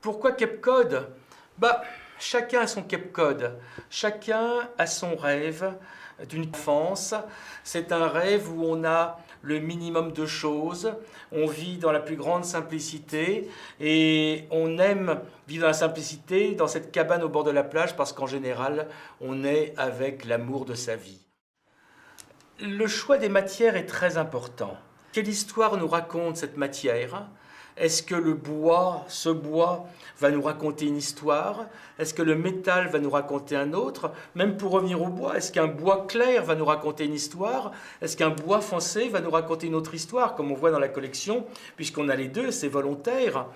Pourquoi Cape Cod? Chacun a son Cape Cod, chacun a son rêve d'une enfance. C'est un rêve où on a le minimum de choses, on vit dans la plus grande simplicité et on aime vivre dans la simplicité dans cette cabane au bord de la plage parce qu'en général, on est avec l'amour de sa vie. Le choix des matières est très important. Quelle histoire nous raconte cette matière? Est-ce que ce bois, va nous raconter une histoire? Est-ce que le métal va nous raconter un autre? Même pour revenir au bois, est-ce qu'un bois clair va nous raconter une histoire? Est-ce qu'un bois foncé va nous raconter une autre histoire? Comme on voit dans la collection, puisqu'on a les deux, c'est volontaire.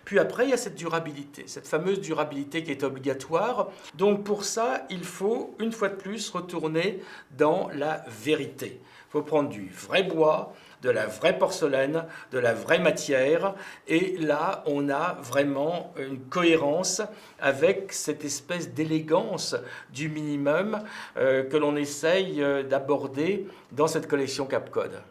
Puis après, il y a cette durabilité, cette fameuse durabilité qui est obligatoire. Donc pour ça, il faut, une fois de plus, retourner dans la vérité. Il faut prendre du vrai bois, de la vraie porcelaine, de la vraie matière. Et là, on a vraiment une cohérence avec cette espèce d'élégance du minimum que l'on essaye d'aborder dans cette collection Cape Cod.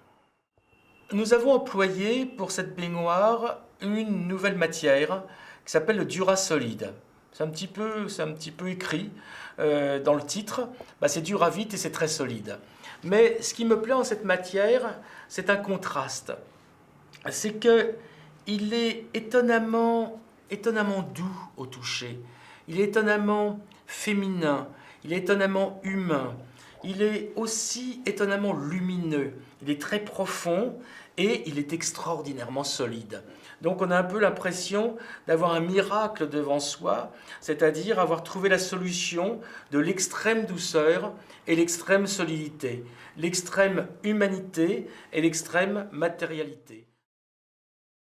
Nous avons employé pour cette baignoire une nouvelle matière qui s'appelle le Durasolid. C'est un petit peu écrit dans le titre. C'est dur à vite et c'est très solide. Mais ce qui me plaît en cette matière, c'est un contraste. C'est qu'il est étonnamment doux au toucher. Il est étonnamment féminin. Il est étonnamment humain. Il est aussi étonnamment lumineux. Il est très profond et il est extraordinairement solide. Donc on a un peu l'impression d'avoir un miracle devant soi, c'est-à-dire avoir trouvé la solution de l'extrême douceur et l'extrême solidité, l'extrême humanité et l'extrême matérialité.